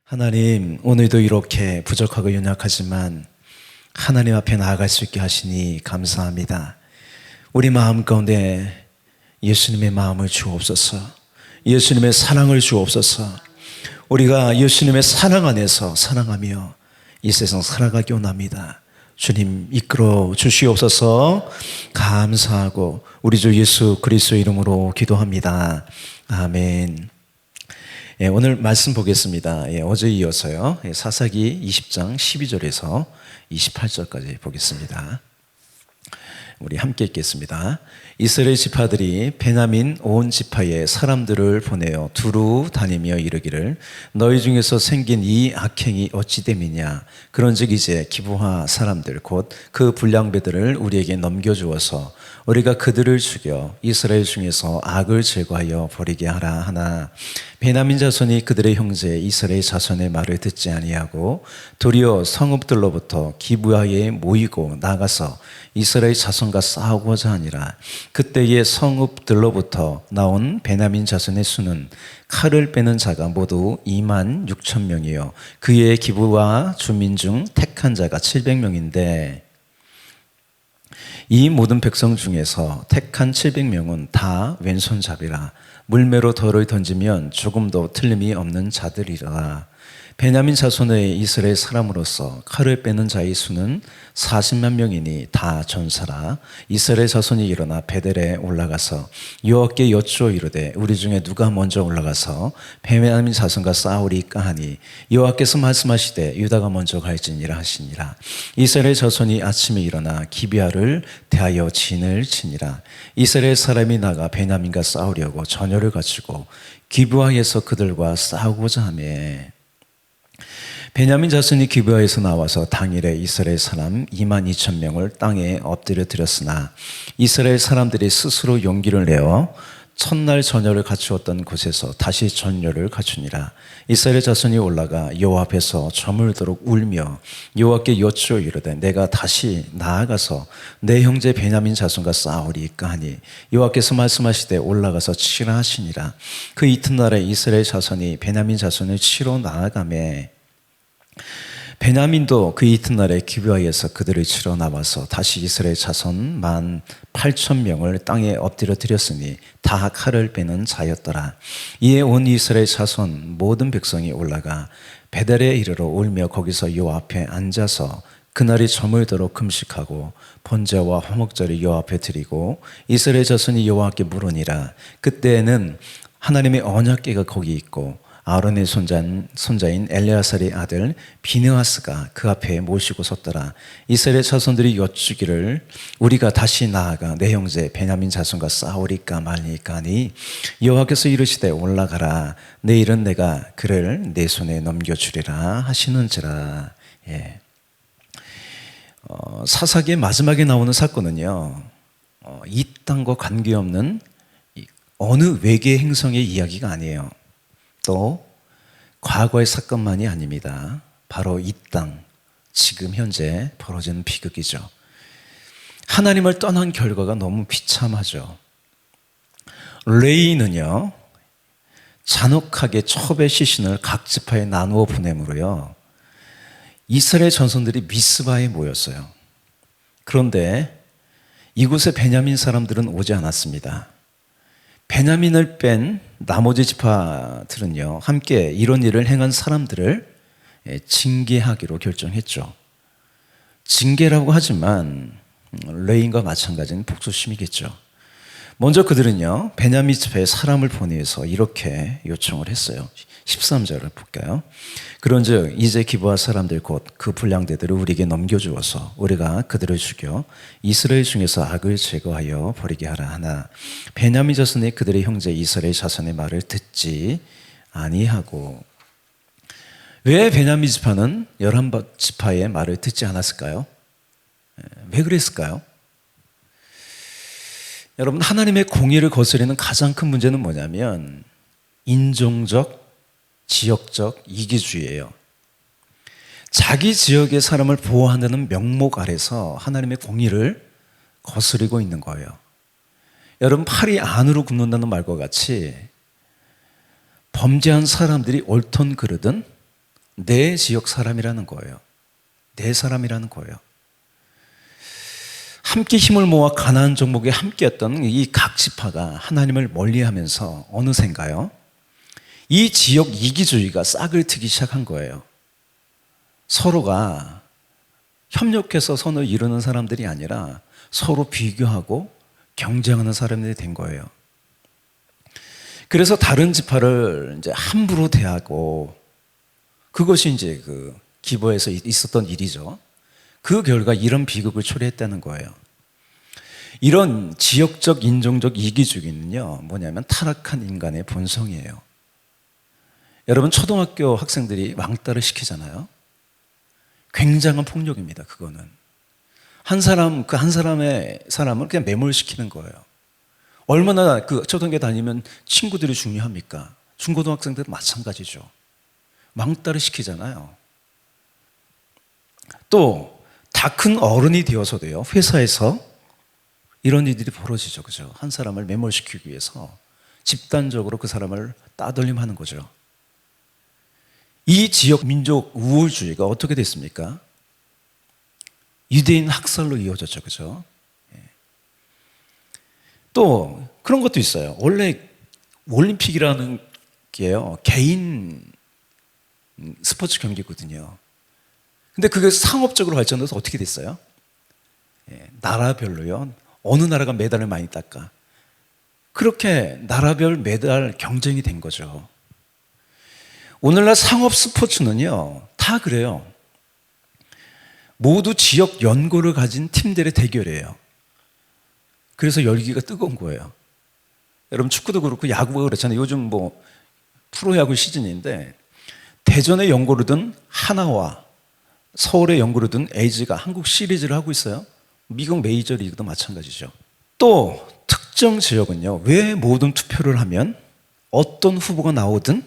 하나님, 오늘도 이렇게 부족하고 연약하지만 하나님 앞에 나아갈 수 있게 하시니 감사합니다. 우리 마음 가운데 예수님의 마음을 주옵소서. 예수님의 사랑을 주옵소서. 우리가 예수님의 사랑 안에서 사랑하며 이 세상 살아가기 원합니다. 주님 이끌어 주시옵소서. 감사하고 우리 주 예수 그리스도의 이름으로 기도합니다. 아멘. 오늘 말씀 보겠습니다. 어제 이어서요. 사사기 20장 12절에서 28절까지 보겠습니다. 우리 함께 읽겠습니다. 이스라엘 지파들이 베냐민 온 지파에 사람들을 보내어 두루 다니며 이르기를 너희 중에서 생긴 이 악행이 어찌 됨이냐. 그런즉 이제 기브하 사람들 곧 그 불량배들을 우리에게 넘겨주어서 우리가 그들을 죽여 이스라엘 중에서 악을 제거하여 버리게 하라 하나 베냐민 자손이 그들의 형제 이스라엘 자손의 말을 듣지 아니하고 도리어 성읍들로부터 기브하에 모이고 나가서 이스라엘 자손과 싸우고자 하니라. 그때의 성읍들로부터 나온 베냐민 자손의 수는 칼을 빼는 자가 모두 2만 6천 명이요 그의 기브와 주민 중 택한 자가 700명인데 이 모든 백성 중에서 택한 700명은 다 왼손잡이라 물매로 돌을 던지면 조금도 틀림이 없는 자들이라. 베냐민 자손의 이스라엘 사람으로서 칼을 빼는 자의 수는 40만 명이니 다 전사라. 이스라엘 자손이 일어나 베델에 올라가서 여호와께 여쭈어 이르되 우리 중에 누가 먼저 올라가서 베냐민 자손과 싸우리까 하니 여호와께서 말씀하시되 유다가 먼저 갈지니라 하시니라. 이스라엘 자손이 아침에 일어나 기비아를 대하여 진을 치니라. 이스라엘 사람이 나가 베냐민과 싸우려고 전열을 갖추고 기브아에서 그들과 싸우고자 하며 베냐민 자손이 기브아에서 나와서 당일에 이스라엘 사람 2만 2천 명을 땅에 엎드려 드렸으나 이스라엘 사람들이 스스로 용기를 내어 첫날 전열을 갖추었던 곳에서 다시 전열을 갖추니라. 이스라엘 자손이 올라가 여호와 앞에서 저물도록 울며 여호와께 여쭈어 이르되 내가 다시 나아가서 내 형제 베냐민 자손과 싸우리까 하니 여호와께서 말씀하시되 올라가서 치라 하시니라. 그 이튿날에 이스라엘 자손이 베냐민 자손을 치러 나아가매 베냐민도 그 이튿날에 기브아에서 그들을 치러 나와서 다시 이스라엘 자손 18,000명을 땅에 엎드려 드렸으니 다 칼을 빼는 자였더라. 이에 온 이스라엘 자손 모든 백성이 올라가 베델에 이르러 울며 거기서 여호와 앞에 앉아서 그날이 저물도록 금식하고 번제와 화목제를 여호와 앞에 드리고 이스라엘 자손이 여호와께 물으니라. 그때에는 하나님의 언약궤가 거기 있고 아론의 손자인 엘레아살의 아들 비느하스가 그 앞에 모시고 섰더라. 이스라엘 자손들이 여쭈기를 우리가 다시 나아가 내 형제 베냐민 자손과 싸우리까 말리까 하니 여호와께서 이르시되 올라가라. 내일은 내가 그를 내 손에 넘겨주리라 하시는지라. 사사기의 마지막에 나오는 사건은요, 이 땅과 관계없는 어느 외계 행성의 이야기가 아니에요. 또 과거의 사건만이 아닙니다. 바로 이 땅, 지금 현재 벌어지는 비극이죠. 하나님을 떠난 결과가 너무 비참하죠. 레이는요, 잔혹하게 첩의 시신을 각 지파에 나누어 보내므로요, 이스라엘 전손들이 미스바에 모였어요. 그런데 이곳에 베냐민 사람들은 오지 않았습니다. 베냐민을 뺀 나머지 지파들은요, 함께 이런 일을 행한 사람들을 징계하기로 결정했죠. 징계라고 하지만 레인과 마찬가지인 복수심이겠죠. 먼저 그들은요, 베냐민 지파에 사람을 보내서 이렇게 요청을 했어요. 13절을 볼까요? 그런즉 이제 기브아 사람들 곧 그 불량대들을 우리에게 넘겨주어서 우리가 그들을 죽여 이스라엘 중에서 악을 제거하여 버리게 하라 하나 베냐민 자손이 그들의 형제 이스라엘 자손의 말을 듣지 아니하고. 왜 베냐민 지파는 11지파의 말을 듣지 않았을까요? 왜 그랬을까요? 여러분, 하나님의 공의를 거스르는 가장 큰 문제는 뭐냐면 인종적, 지역적 이기주의예요. 자기 지역의 사람을 보호한다는 명목 아래서 하나님의 공의를 거스르고 있는 거예요. 여러분, 팔이 안으로 굽는다는 말과 같이 범죄한 사람들이 옳든 그르든 내 지역 사람이라는 거예요. 내 사람이라는 거예요. 함께 힘을 모아 가나안 정복에 함께했던 이 각 지파가 하나님을 멀리하면서 어느샌가요? 이 지역 이기주의가 싹을 트기 시작한 거예요. 서로가 협력해서 선을 이루는 사람들이 아니라 서로 비교하고 경쟁하는 사람들이 된 거예요. 그래서 다른 지파를 이제 함부로 대하고, 그것이 이제 그 기브에서 있었던 일이죠. 그 결과 이런 비극을 초래했다는 거예요. 이런 지역적 인종적 이기주의는요, 뭐냐면 타락한 인간의 본성이에요. 여러분, 초등학교 학생들이 왕따를 시키잖아요. 굉장한 폭력입니다. 그거는 한 사람, 그 한 사람의 사람을 그냥 매몰시키는 거예요. 얼마나 그 초등학교 다니면 친구들이 중요합니까? 중고등학생들은 마찬가지죠. 왕따를 시키잖아요. 또 다 큰 어른이 되어서도요, 회사에서 이런 일들이 벌어지죠. 그죠? 한 사람을 매몰시키기 위해서 집단적으로 그 사람을 따돌림하는 거죠. 이 지역 민족 우월주의가 어떻게 됐습니까? 유대인 학살로 이어졌죠. 그죠? 또 그런 것도 있어요. 원래 올림픽이라는 게요, 개인 스포츠 경기거든요. 근데 그게 상업적으로 발전해서 어떻게 됐어요? 나라별로요, 어느 나라가 메달을 많이 땄까, 그렇게 나라별 메달 경쟁이 된 거죠. 오늘날 상업 스포츠는요, 다 그래요. 모두 지역 연고를 가진 팀들의 대결이에요. 그래서 열기가 뜨거운 거예요. 여러분, 축구도 그렇고 야구가 그렇잖아요. 요즘 뭐 프로야구 시즌인데, 대전의 연고를 둔 하나와 서울의 연고를 둔 LG가 한국 시리즈를 하고 있어요. 미국 메이저리그도 마찬가지죠. 또 특정 지역은요, 왜 모든 투표를 하면 어떤 후보가 나오든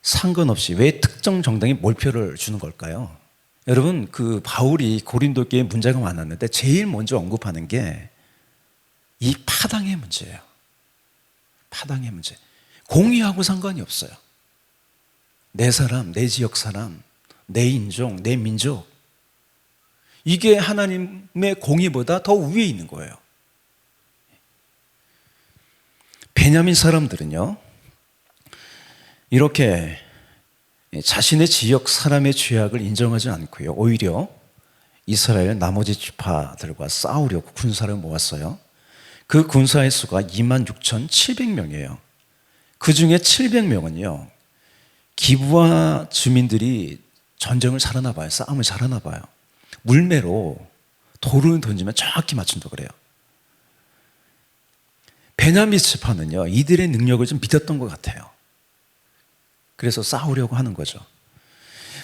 상관없이 왜 특정 정당이 몰표를 주는 걸까요? 여러분, 그 바울이 고린도 교회에 문제가 많았는데 제일 먼저 언급하는 게 이 파당의 문제예요. 파당의 문제. 공의하고 상관이 없어요. 내 사람, 내 지역 사람, 내 인종, 내 민족, 이게 하나님의 공의보다 더 위에 있는 거예요. 베냐민 사람들은요, 이렇게 자신의 지역 사람의 죄악을 인정하지 않고요, 오히려 이스라엘 나머지 지파들과 싸우려고 군사를 모았어요. 그 군사의 수가 26,700명이에요. 그 중에 700명은요, 기브아 주민들이 전쟁을 잘하나 봐요. 싸움을 잘하나 봐요. 물매로 돌을 던지면 정확히 맞춘다고 그래요. 베냐민 지파는요, 이들의 능력을 좀 믿었던 것 같아요. 그래서 싸우려고 하는 거죠.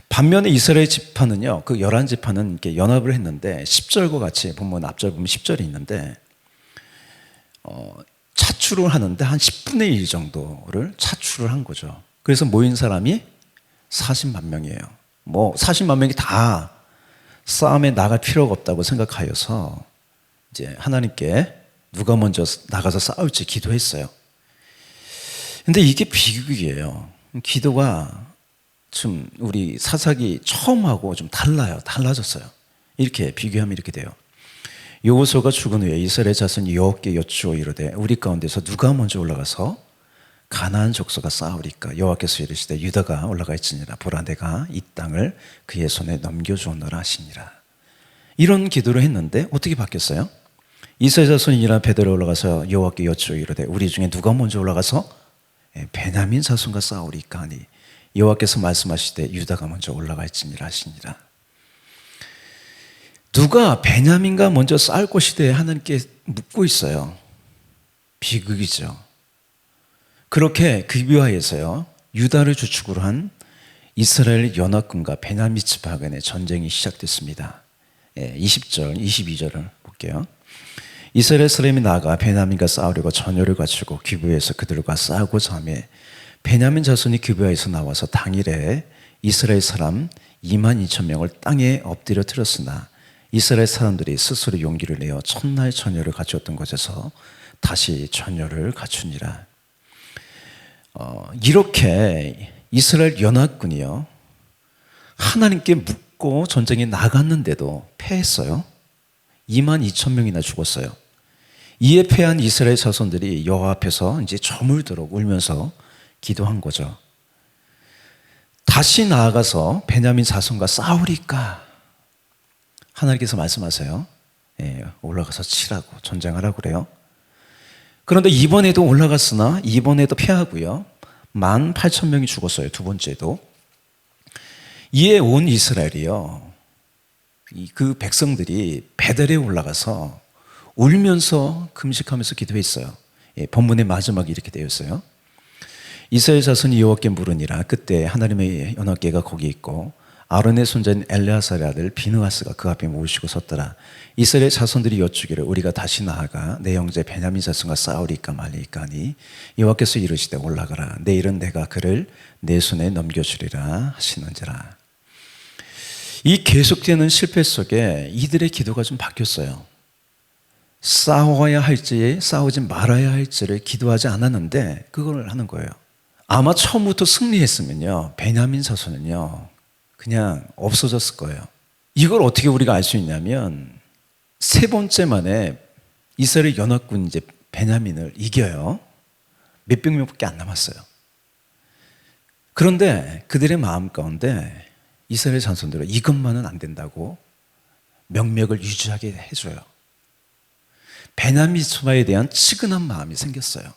반면에 이스라엘 지파는요, 그 11지파는 이렇게 연합을 했는데 10절과 같이 보면, 앞절 보면 10절이 있는데, 차출을 하는데 한 10분의 1 정도를 차출을 한 거죠. 그래서 모인 사람이 40만 명이에요. 뭐 40만 명이 다 싸움에 나갈 필요가 없다고 생각하여서 이제 하나님께 누가 먼저 나가서 싸울지 기도했어요. 근데 이게 비극이에요. 기도가 좀 우리 사사기 처음하고 좀 달라졌어요. 이렇게 비교하면 이렇게 돼요. 여호수아가 죽은 후에 이스라엘 자손이 여호와께 여쭈어 이르되, 우리 가운데서 누가 먼저 올라가서 가나안 족속과 싸우리까? 여호와께서 이르시되, 유다가 올라가 있으니라. 보라, 내가 이 땅을 그의 손에 넘겨주었노라 하시니라. 이런 기도를 했는데 어떻게 바뀌었어요? 이스라엘 자손이 일어나 베델에 올라가서 여호와께 여쭈어 이르되, 우리 중에 누가 먼저 올라가서 베냐민 자손과 싸우리까 하니, 여호와께서 말씀하시되, 유다가 먼저 올라가 있으니라 하시니라. 누가 베냐민과 먼저 싸울 것이되 하나님께 묻고 있어요. 비극이죠. 그렇게 기브아에서요, 유다를 주축으로 한 이스라엘 연합군과 베냐민 지파 간의 전쟁이 시작됐습니다. 20절, 22절을 볼게요. 이스라엘 사람이 나아가 베냐민과 싸우려고 전열을 갖추고 기브아에서 그들과 싸우고자 하며, 베냐민 자손이 기브아에서 나와서 당일에 이스라엘 사람 22,000명을 땅에 엎드려 틀었으나, 이스라엘 사람들이 스스로 용기를 내어 첫날 전열을 갖추었던 곳에서 다시 전열을 갖추니라. 이렇게 이스라엘 연합군이요, 하나님께 묻고 전쟁에 나갔는데도 패했어요. 22,000명이나 죽었어요. 이에 패한 이스라엘 자손들이 여호와 앞에서 이제 저물도록 울면서 기도한 거죠. 다시 나아가서 베냐민 자손과 싸우리까? 하나님께서 말씀하세요. 올라가서 치라고, 전쟁하라고 그래요. 그런데 이번에도 올라갔으나 이번에도 패하고요. 18,000명이 죽었어요. 두 번째도. 이에 온 이스라엘이요, 그 백성들이 베델에 올라가서 울면서 금식하면서 기도했어요. 본문의 마지막에 이렇게 되어 있어요. 이스라엘 자손이 여호와께 물으니라. 그때 하나님의 언약궤가 거기 있고 아론의 손자인 엘레아살의 아들 비느하스가 그 앞에 모시고 섰더라. 이스라엘 자손들이 여쭈기를 우리가 다시 나아가 내 형제 베냐민 자손과 싸우리까 말리까 하니 여호와께서 이르시되 올라가라. 내일은 내가 그를 내 손에 넘겨주리라 하시는지라. 이 계속되는 실패 속에 이들의 기도가 좀 바뀌었어요. 싸워야 할지 싸우지 말아야 할지를 기도하지 않았는데 그걸 하는 거예요. 아마 처음부터 승리했으면요, 베냐민 자손은요 그냥 없어졌을 거예요. 이걸 어떻게 우리가 알 수 있냐면 세 번째 만에 이스라엘 연합군 이제 베냐민을 이겨요. 몇백 명밖에 안 남았어요. 그런데 그들의 마음 가운데 이스라엘 자손들은 이것만은 안 된다고 명맥을 유지하게 해줘요. 베냐민 소바에 대한 측은한 마음이 생겼어요.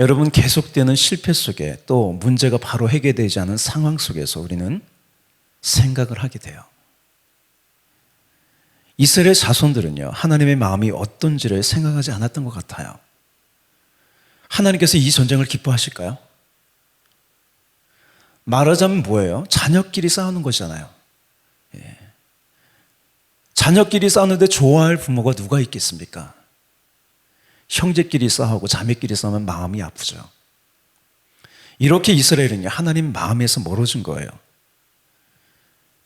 여러분, 계속되는 실패 속에 또 문제가 바로 해결되지 않은 상황 속에서 우리는 생각을 하게 돼요. 이스라엘 자손들은요, 하나님의 마음이 어떤지를 생각하지 않았던 것 같아요. 하나님께서 이 전쟁을 기뻐하실까요? 말하자면 뭐예요? 자녀끼리 싸우는 것이잖아요. 자녀끼리 싸우는데 좋아할 부모가 누가 있겠습니까? 형제끼리 싸우고 자매끼리 싸우면 마음이 아프죠. 이렇게 이스라엘은요, 하나님 마음에서 멀어진 거예요.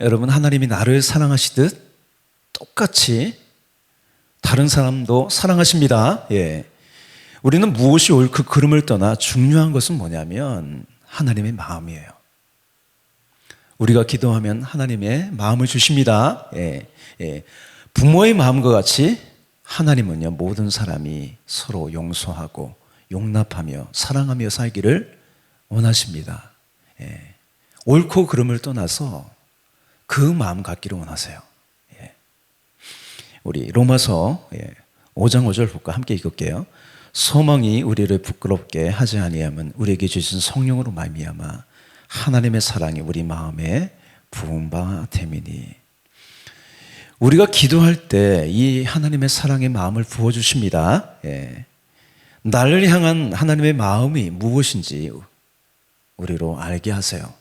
여러분, 하나님이 나를 사랑하시듯 똑같이 다른 사람도 사랑하십니다. 우리는 무엇이 옳고 그름을 떠나 중요한 것은 뭐냐면 하나님의 마음이에요. 우리가 기도하면 하나님의 마음을 주십니다. 부모의 마음과 같이 하나님은요, 모든 사람이 서로 용서하고 용납하며 사랑하며 살기를 원하십니다. 옳고 그름을 떠나서 그 마음 갖기를 원하세요. 우리 로마서 5장 5절 볼까? 함께 읽을게요. 소망이 우리를 부끄럽게 하지 아니함은 우리에게 주신 성령으로 말미암아 하나님의 사랑이 우리 마음에 부은 바 됨이니. 우리가 기도할 때 이 하나님의 사랑의 마음을 부어주십니다. 나를 향한 하나님의 마음이 무엇인지 우리로 알게 하세요.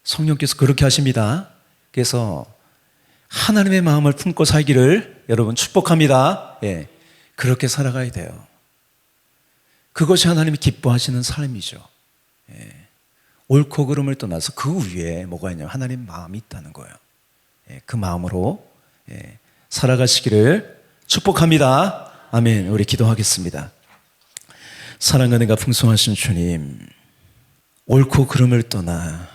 성령께서 그렇게 하십니다. 그래서 하나님의 마음을 품고 살기를 여러분 축복합니다. 그렇게 살아가야 돼요. 그것이 하나님이 기뻐하시는 삶이죠. 옳고 그름을 떠나서 그 위에 뭐가 있냐면 하나님 마음이 있다는 거예요. 그 마음으로 살아가시기를 축복합니다. 아멘. 우리 기도하겠습니다. 사랑과 은혜가 풍성하신 주님, 옳고 그름을 떠나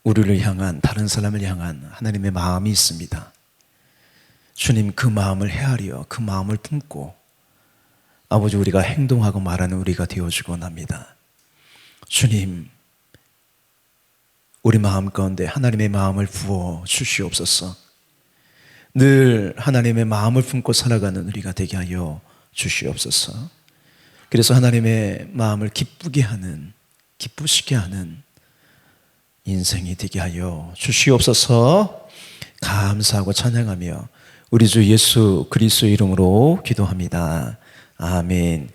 우리를 향한, 다른 사람을 향한 하나님의 마음이 있습니다. 주님, 그 마음을 헤아려 그 마음을 품고 아버지, 우리가 행동하고 말하는 우리가 되어주고 납니다. 주님, 우리 마음 가운데 하나님의 마음을 부어 주시옵소서. 늘 하나님의 마음을 품고 살아가는 우리가 되게 하여 주시옵소서. 그래서 하나님의 마음을 기쁘게 하는, 기쁘시게 하는 인생이 되게 하여 주시옵소서. 감사하고 찬양하며 우리 주 예수 그리스도의 이름으로 기도합니다. 아멘.